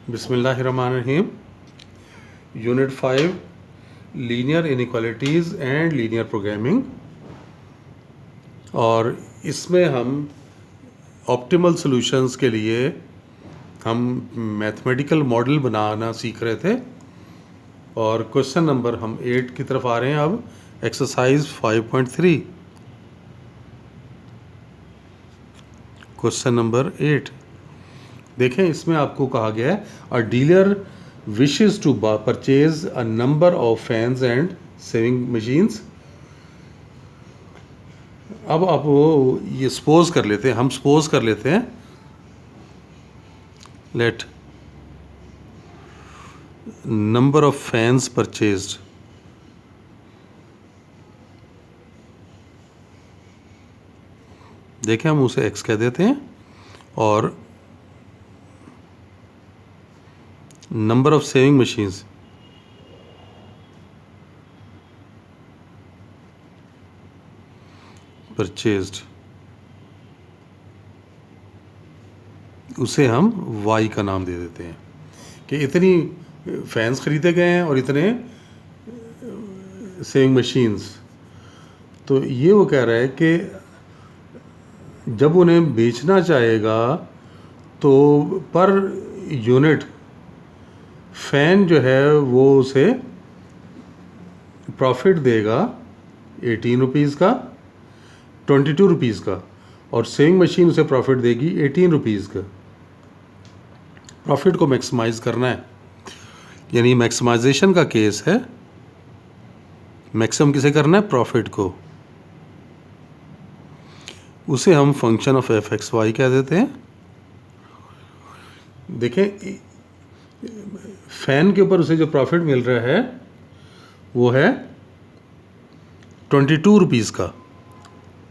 बिस्मिल्लाहिर्रहमानिर्रहीम। Unit 5 linear inequalities and linear programming, और इसमें हम ऑप्टिमल सॉल्यूशंस के लिए हम मैथमेटिकल मॉडल बनाना सीख रहे थे। और क्वेश्चन नंबर हम 8 की तरफ आ रहे हैं। अब एक्सरसाइज 5.3, क्वेश्चन नंबर 8 देखें। इसमें आपको कहा गया है a dealer wishes to purchase a number of fans and sewing machines. अब आप वो ये सपोज कर लेते हैं, हम सपोज कर लेते हैं, let number of fans purchased देखें, हम उसे x कह देते हैं, और number of saving machines purchased उसे हम y का नाम दे देते हैं कि इतनी फैंस ख़रीदे गए हैं और इतने सेविंग मशीन्स। तो ये वो कह रहा है कि जब उन्हें बेचना चाहेगा तो पर यूनिट फ़ैन जो है वो उसे प्रॉफिट देगा 18 रुपीज़ का, 22 रुपीज़ का, और सेविंग मशीन उसे प्रॉफिट देगी 18 रुपीज़ का। प्रॉफिट को मैक्सिमाइज़ करना है, यानी मैक्सिमाइजेशन का केस है। मैक्सिमम किसे करना है? प्रॉफिट को। उसे हम function of f x y कह देते हैं। देखें, फैन के ऊपर उसे जो प्रॉफिट मिल रहा है वो है 22 रुपीज़ का,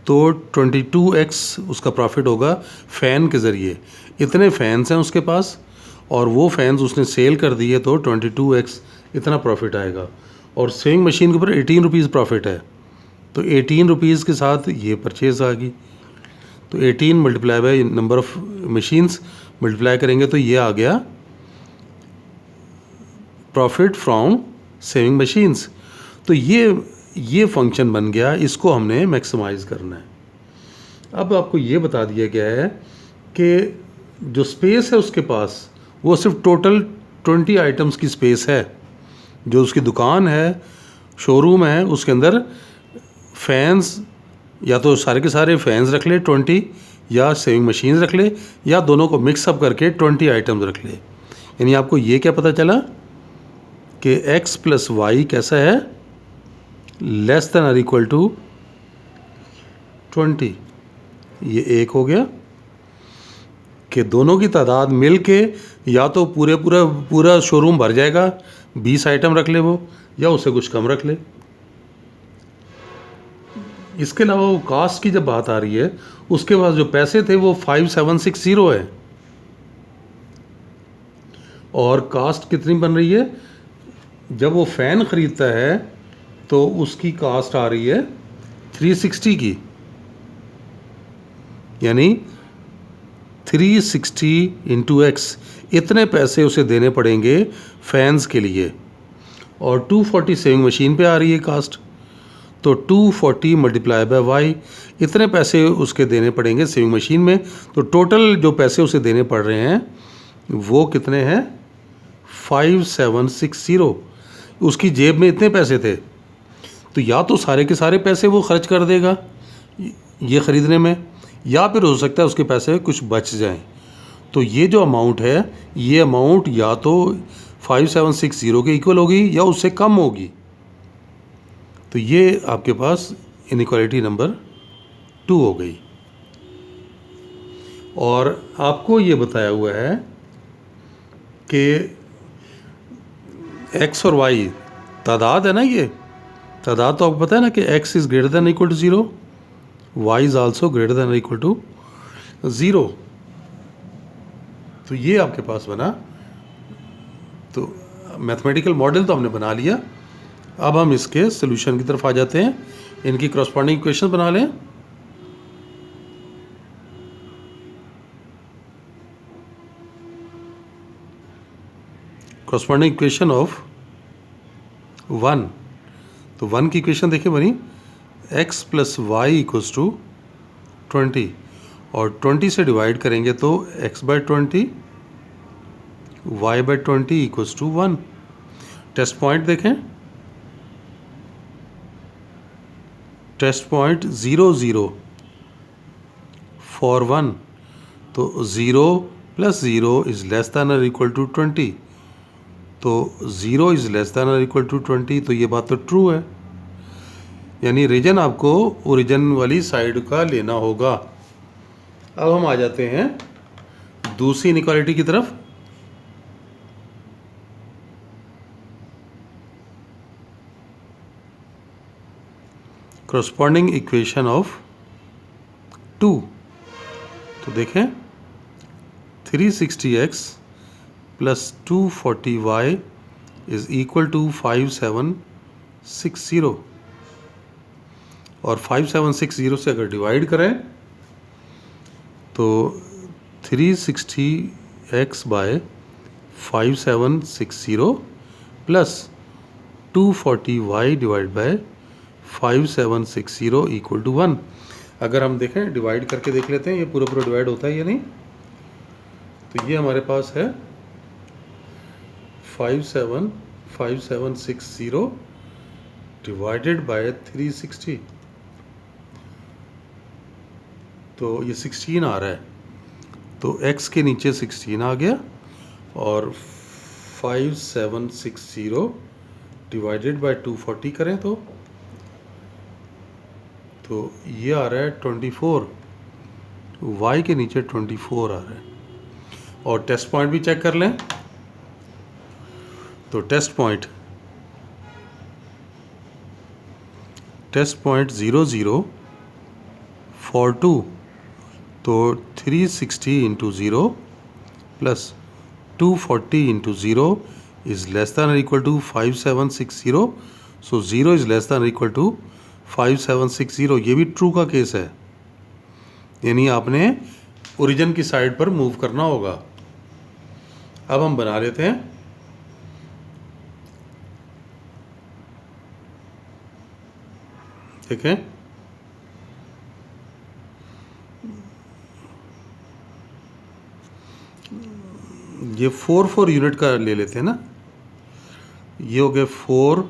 तो 22x उसका प्रॉफिट होगा फ़ैन के ज़रिए। इतने फ़ैन्स हैं उसके पास और वो फ़ैन्स उसने सेल कर दिए, तो 22x इतना प्रॉफिट आएगा। और सेविंग मशीन के ऊपर 18 रुपीज़ प्रॉफिट है, तो 18 रुपीज़ के साथ ये परचेज़ आ गई। तो 18 multiply by number of machines multiply करेंगे तो ये आ गया प्रॉफिट फ्रॉम सेविंग मशीन्स। तो ये फंक्शन बन गया, इसको हमने मैक्सिमाइज़ करना है। अब आपको ये बता दिया गया है कि जो स्पेस है उसके पास वो सिर्फ टोटल 20 आइटम्स की स्पेस है। जो उसकी दुकान है, शोरूम है, उसके अंदर फैंस या तो सारे के सारे फैंस रख ले 20, या सेविंग मशीन्स रख ले, या दोनों को मिक्सअप करके 20 आइटम्स रख ले। यानी आपको ये क्या पता चला कि x प्लस वाई कैसा है? लेस देन और इक्वल टू 20। ये एक हो गया कि दोनों की तादाद मिल के या तो पूरा शोरूम भर जाएगा, 20 आइटम रख ले वो, या उससे कुछ कम रख ले। इसके अलावा वो कास्ट की जब बात आ रही है, उसके पास जो पैसे थे वो 5760 है, और कास्ट कितनी बन रही है? जब वो फ़ैन ख़रीदता है तो उसकी कास्ट आ रही है 360 की, यानी 360 इंटू एक्स, इतने पैसे उसे देने पड़ेंगे फैंस के लिए। और 240 सेविंग मशीन पे आ रही है कास्ट, तो 240 मल्टीप्लाई बाय वाई, इतने पैसे उसके देने पड़ेंगे सेविंग मशीन में। तो टोटल जो पैसे उसे देने पड़ रहे हैं वो कितने हैं? 5760। उसकी जेब में इतने पैसे थे, तो या तो सारे के सारे पैसे वो खर्च कर देगा ये ख़रीदने में, या फिर हो सकता है उसके पैसे कुछ बच जाएं। तो ये जो अमाउंट है, ये अमाउंट या तो 5760 के इक्वल होगी या उससे कम होगी। तो ये आपके पास इनइक्वालिटी नंबर 2 हो गई। और आपको ये बताया हुआ है कि x और y तादाद है ना, ये तादाद तो आपको पता है ना कि x is greater than equal to 0, y is also greater than equal to 0। तो ये आपके पास बना। तो मैथमेटिकल मॉडल तो हमने बना लिया। अब हम इसके सोल्यूशन की तरफ आ जाते हैं। इनकी करस्पॉन्डिंग इक्वेशन बना लें। corresponding इक्वेशन ऑफ 1, तो 1 की इक्वेशन देखिए बनी x plus y equals to 20, और 20 से डिवाइड करेंगे तो x by 20 y by 20 equals to 1। Test point देखें, टेस्ट पॉइंट 0 0 फॉर 1, तो 0 प्लस 0 इज लेस दैन और इक्वल टू 20, तो 0 इज लेस दैन और इक्वल टू 20, तो ये बात तो ट्रू है, यानी रीजन आपको ओरिजिन वाली साइड का लेना होगा। अब हम आ जाते हैं दूसरी इनइक्वालिटी की तरफ। corresponding इक्वेशन ऑफ 2, तो देखें 360x plus 240y is equal to 5760, और 5760 से अगर डिवाइड करें तो 360x by 5760 plus 240y divide by 5760 equal to 1। अगर हम देखें डिवाइड करके देख लेते हैं ये पूरा पूरा डिवाइड होता है या नहीं, तो ये हमारे पास है 5760 डिवाइडेड बाय 360, तो ये 16 आ रहा है, तो x के नीचे 16 आ गया, और 5760 डिवाइडेड बाय 240 करें तो ये आ रहा है 24, y के नीचे 24 आ रहा है। और टेस्ट पॉइंट भी चेक कर लें, तो टेस्ट पॉइंट 0 0 फॉर 2, तो 360 into 0 plus 240 into 0 is less than equal to 5760, so 0 is less than equal to 5760। ये भी ट्रू का केस है, यानी आपने ओरिजिन की साइड पर मूव करना होगा। अब हम बना लेते हैं, देखें ये 4 यूनिट का ले लेते हैं ना, ये हो गया 4,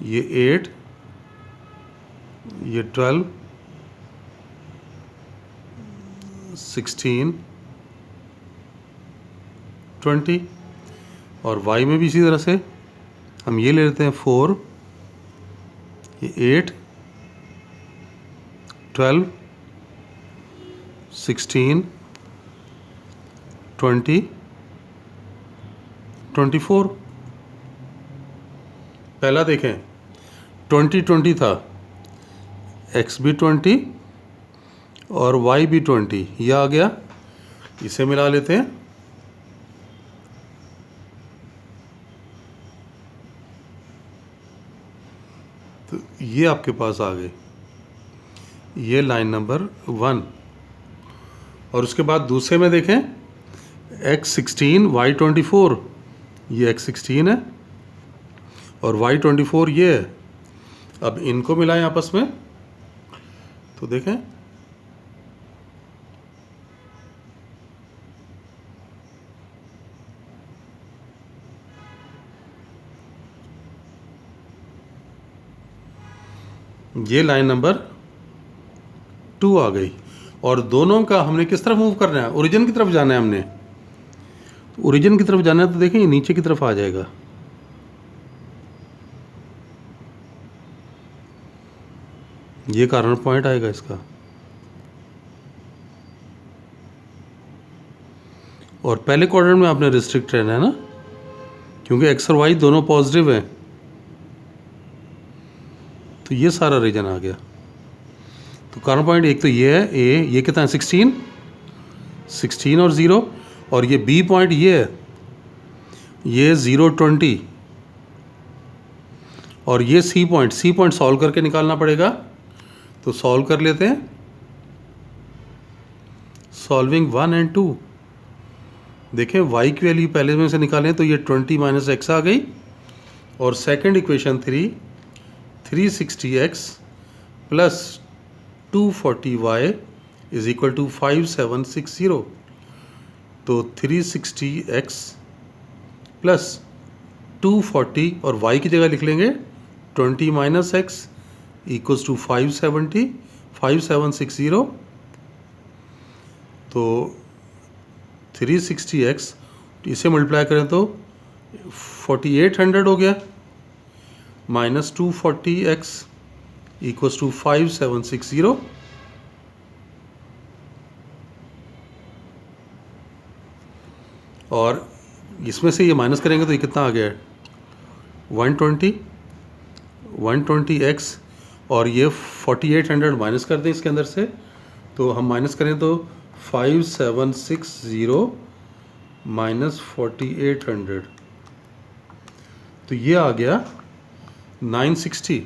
ये 8, ये 12, 16, 20, और y में भी इसी तरह से हम ये ले लेते हैं 4, ये 8, 12, 16, 20, 24। पहला देखें 20 था, x भी 20 और y भी 20, यह आ गया, इसे मिला लेते हैं, तो ये आपके पास आ गए, ये लाइन नंबर 1। और उसके बाद दूसरे में देखें x16 y24, ये x16 है और y24 ये है। अब इनको मिलाएं आपस में, तो देखें ये लाइन नंबर 2 आ गई। और दोनों का हमने किस तरफ मूव करना है, ओरिजिन की तरफ जाना है हमने, ओरिजिन की तरफ जाना है, तो देखें ये नीचे की तरफ आ जाएगा, ये कार्नर पॉइंट आएगा इसका, और पहले क्वाड्रेंट में आपने रिस्ट्रिक्ट रहना है ना, क्योंकि एक्स और वाई दोनों पॉजिटिव हैं, तो ये सारा रीजन आ गया। तो कार्नर पॉइंट एक तो ये है ए, ये कितना है 16 और 0, और ये बी पॉइंट ये है, ये 0 20, और ये सी पॉइंट सॉल्व करके निकालना पड़ेगा, तो सॉल्व कर लेते हैं, सॉल्विंग 1 and 2, देखें y की वैल्यू पहले में से निकालें तो ये 20 माइनस एक्स आ गई, और second equation 360x plus 240y is equal to 5760। तो 360x प्लस 240 और y की जगह लिख लेंगे 20 माइनस एक्स इक्वल्स टू 5760। तो 360x इसे मल्टीप्लाई करें तो 4800 हो गया, माइनस 240x इक्वल्स टू 5760। और इसमें से ये माइनस करेंगे तो ये कितना आ गया है 120x, और ये 4800 माइनस कर दें इसके अंदर से, तो हम माइनस करें तो 5760 माइनस 4800, तो ये आ गया 960।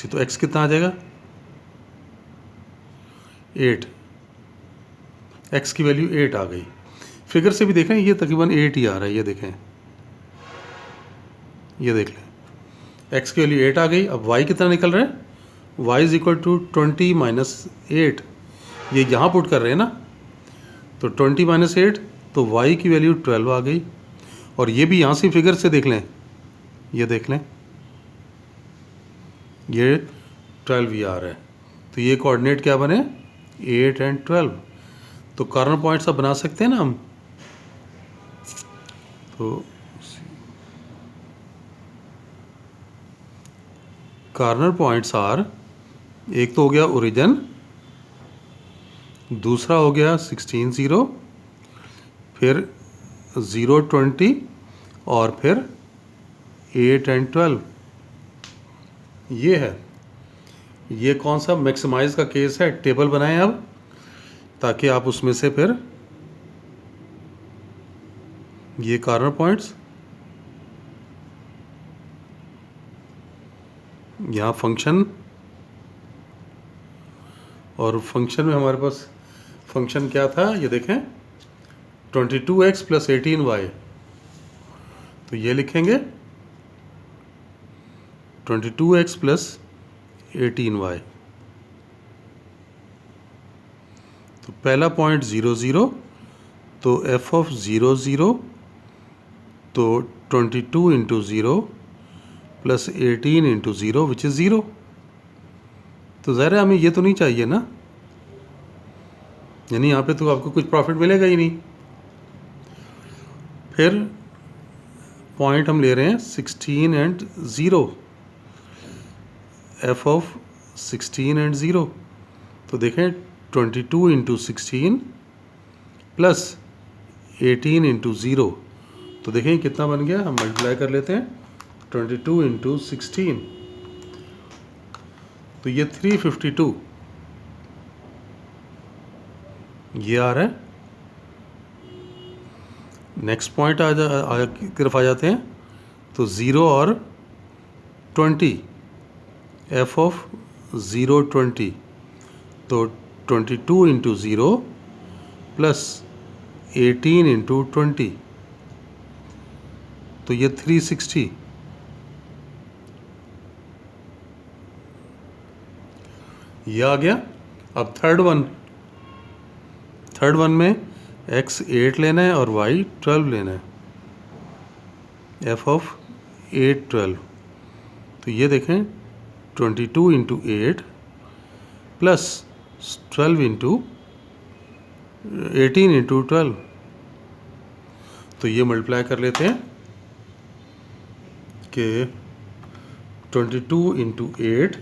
तो x कितना आ जाएगा 8, x की वैल्यू 8 आ गई। फिगर से भी देखें ये तकरीबन 8 ही आ रहा है, ये देखें, ये देख लें, x की वैल्यू 8 आ गई। अब y कितना निकल रहा है, y is equal to 20 minus 8, ये यहाँ पुट कर रहे हैं ना, तो 20 माइनस 8, तो y की वैल्यू 12 आ गई। और ये भी यहाँ से फिगर से देख लें, ये देख लें, ये 12 ही आ रहा है, तो ये कोऑर्डिनेट क्या बने 8 एंड 12। तो कॉर्नर पॉइंट्स अब बना सकते हैं ना हम। तो कॉर्नर पॉइंट्स आर, एक तो हो गया ओरिजिन, दूसरा हो गया 16 0, फिर 0 20, और फिर 8 एंड 12। ये है, ये कौन सा मैक्सिमाइज का केस है। टेबल बनाएं अब, ताकि आप उसमें से फिर ये कॉर्नर पॉइंट्स, यहाँ फंक्शन, और फंक्शन में हमारे पास फंक्शन क्या था ये देखें 22x प्लस 18y, तो ये लिखेंगे 22x प्लस 18y। तो पहला पॉइंट 0 0, तो f ऑफ 0 0, तो 22 into 0 plus 18 into 0 which is 0। तो ज़ाहिर है हमें ये तो नहीं चाहिए ना, यानी यहाँ पे तो आपको कुछ प्रॉफिट मिलेगा ही नहीं। फिर पॉइंट हम ले रहे हैं 16 एंड 0, f ऑफ 16 एंड 0, तो देखें 22 इंटू 16 प्लस 18 इंटू 0, तो देखें कितना बन गया, हम मल्टीप्लाई कर लेते हैं 22 इंटू 16, तो ये 352 ये आ रहा है। नेक्स्ट पॉइंट की तरफ आ जाते हैं, तो 0 और 20, f ऑफ 0 20, तो 22 इंटू 0 प्लस 18 इंटू 20, तो ये 360। ये आ गया। अब थर्ड वन में x 8 लेना है और y 12 लेना है, f ऑफ 8 12, तो ये देखें 22 इंटू 8 प्लस 12 इंटू 18 इंटू 12, तो ये मल्टीप्लाई कर लेते हैं कि 22 इंटू 8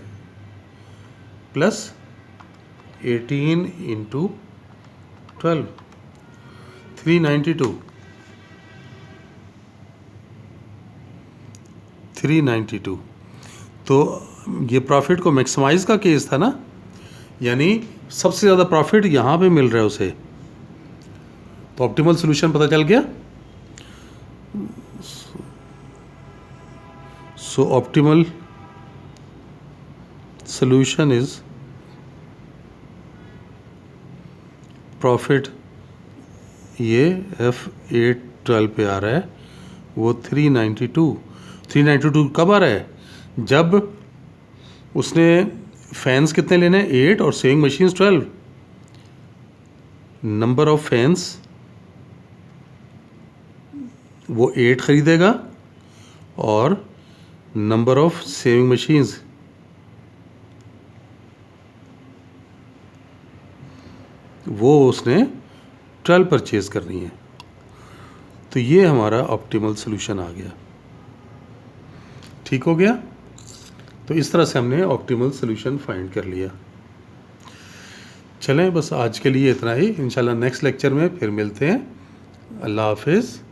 प्लस 18 इंटू 12, 392। 392। तो ये प्रॉफिट को मैक्सिमाइज का केस था ना, यानी सबसे ज़्यादा प्रॉफिट यहाँ पे मिल रहा है उसे, तो ऑप्टिमल सोल्यूशन पता चल गया। सो ऑप्टिमल solution is profit ये F812 पे आ रहा है, वो 392 कब आ रहा है? जब उसने फैंस कितने लेने हैं? 8 और saving machines 12। Number of fans वो 8 खरीदेगा और नंबर ऑफ सेविंग मशीन्स वो उसने 12 परचेज करनी है। तो ये हमारा ऑप्टिमल सोल्यूशन आ गया। ठीक हो गया? तो इस तरह से हमने ऑप्टिमल सोल्यूशन फाइंड कर लिया। चलें, बस आज के लिए इतना ही। इंशाल्लाह नेक्स्ट लेक्चर में फिर मिलते हैं। अल्लाह हाफिज़।